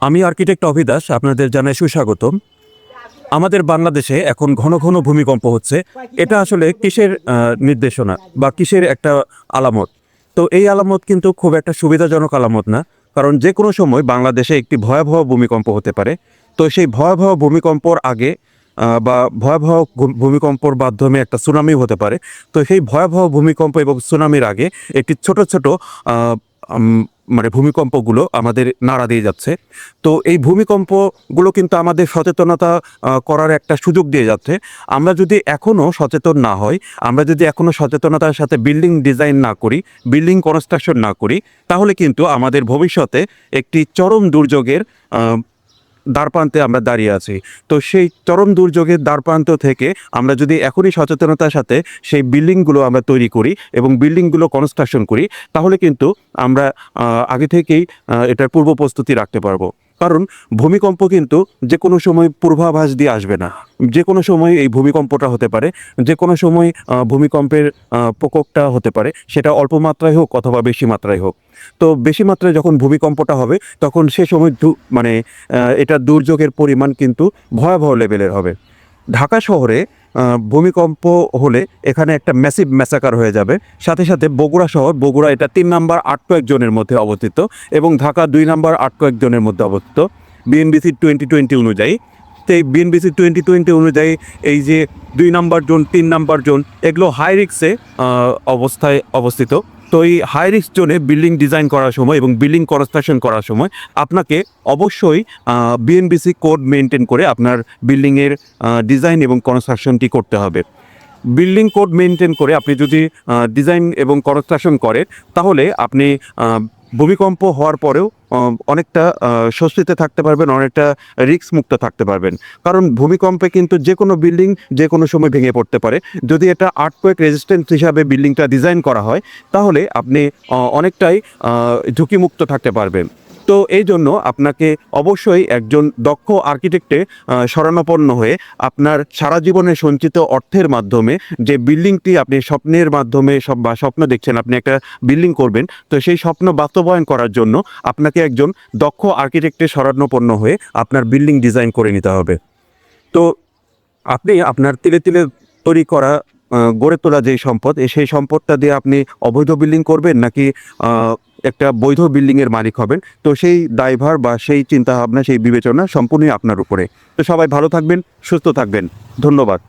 আমি আর্কিটেক্ট অভিদাস, আপনাদের জানাই সুস্বাগতম। আমাদের বাংলাদেশে এখন ঘন ঘন ভূমিকম্প হচ্ছে। এটা আসলে কিসের নির্দেশনা বা কিসের একটা আলামত? তো এই আলামত কিন্তু খুব একটা সুবিধাজনক আলামত না। কারণ যে কোনো সময় বাংলাদেশে একটি ভয়াবহ ভূমিকম্প হতে পারে। তো সেই ভয়াবহ ভূমিকম্পর আগে বা ভয়াবহ ভূমিকম্পর মাধ্যমে একটা সুনামি হতে পারে। তো সেই ভয়াবহ ভূমিকম্প এবং সুনামির আগে একটি ছোট ছোট আহ, উম, মানে ভূমিকম্পগুলো আমাদের নাড়া দিয়ে যাচ্ছে। তো এই ভূমিকম্পগুলো কিন্তু আমাদের সচেতনতা করার একটা সুযোগ দিয়ে যাচ্ছে। আমরা যদি এখনও সচেতন না হই, আমরা যদি এখনও সচেতনতার সাথে বিল্ডিং ডিজাইন না করি, বিল্ডিং কনস্ট্রাকশন না করি, তাহলে কিন্তু আমাদের ভবিষ্যতে একটি চরম দুর্যোগের দ্বারপ্রান্তে আমরা দাঁড়িয়ে আছি। তো সেই চরম দুর্যোগের দ্বারপ্রান্ত থেকে আমরা যদি এখনই সচেতনতার সাথে সেই বিল্ডিংগুলো আমরা তৈরি করি এবং বিল্ডিংগুলো কনস্ট্রাকশন করি, তাহলে কিন্তু আমরা আগে থেকেই এটার পূর্ব প্রস্তুতি রাখতে পারবো। কারণ ভূমিকম্প কিন্তু যে কোনো সময় পূর্বাভাস দিয়ে আসবে না। যে কোনো সময় এই ভূমিকম্পটা হতে পারে, যে কোনো সময় ভূমিকম্পের প্রকোপটা হতে পারে, সেটা অল্প মাত্রায় হোক অথবা বেশি মাত্রায় হোক। তো বেশি মাত্রায় যখন ভূমিকম্পটা হবে, তখন সে সময় মানে এটা দুর্যোগের পরিমাণ কিন্তু ভয়াবহ লেভেলের হবে। ঢাকা শহরে ভূমিকম্প হলে এখানে একটা ম্যাসিভ ম্যাসাকার হয়ে যাবে। সাথে সাথে বগুড়া শহর, বগুড়া এটা 3 নাম্বার 8 কয়েক জনের মধ্যে অবস্থিত এবং ঢাকা 2 নাম্বার 8 কয়েক জনের মধ্যে অবস্থিত বিএনবিসি 2020 অনুযায়ী। তো এই বিএনবিসি 2020 অনুযায়ী এই যে 2 নাম্বার জোন, 3 নাম্বার জোন, এগুলো হাই রিস্কে অবস্থায় অবস্থিত। তো এই হাই রিস্ক জোনে বিল্ডিং ডিজাইন করার সময় এবং বিল্ডিং কনস্ট্রাকশন করার সময় আপনাকে অবশ্যই বিএনবিসি কোড মেনটেন করে আপনার বিল্ডিংয়ের ডিজাইন এবং কনস্ট্রাকশনটি করতে হবে। বিল্ডিং কোড মেনটেন করে আপনি যদি ডিজাইন এবং কনস্ট্রাকশন করেন, তাহলে আপনি ভূমিকম্প হওয়ার পরেও অনেকটা স্বস্তিতে থাকতে পারবেন, অনেকটা রিস্ক মুক্ত থাকতে পারবেন। কারণ ভূমিকম্পে কিন্তু যে কোনো বিল্ডিং যে কোনো সময় ভেঙে পড়তে পারে। যদি এটা আর্থকোয়েক রেজিস্ট্যান্স হিসাবে বিল্ডিংটা ডিজাইন করা হয়, তাহলে আপনি অনেকটাই ঝুঁকিমুক্ত থাকতে পারবেন। তো এই জন্য আপনাকে অবশ্যই একজন দক্ষ আর্কিটেক্টে শরণাপন্ন হয়ে আপনার সারা জীবনের সঞ্চিত অর্থের মাধ্যমে যে বিল্ডিংটি আপনি স্বপ্নের মাধ্যমে বা স্বপ্ন দেখছেন, আপনি একটা বিল্ডিং করবেন, তো সেই স্বপ্ন বাস্তবায়ন করার জন্য আপনাকে একজন দক্ষ আর্কিটেক্টে শরণাপন্ন হয়ে আপনার বিল্ডিং ডিজাইন করে নিতে হবে। তো আপনি আপনার তিলে তিলে তৈরি করা গড়ে তোলা যেই সম্পদ, সেই সম্পদটা দিয়ে আপনি অবৈধ বিল্ডিং করবেন নাকি একটা বৈধ বিল্ডিংয়ের মালিক হবেন, তো সেই দায়ভার বা সেই চিন্তাভাবনা, সেই বিবেচনা সম্পূর্ণই আপনার উপরে। তো সবাই ভালো থাকবেন, সুস্থ থাকবেন। ধন্যবাদ।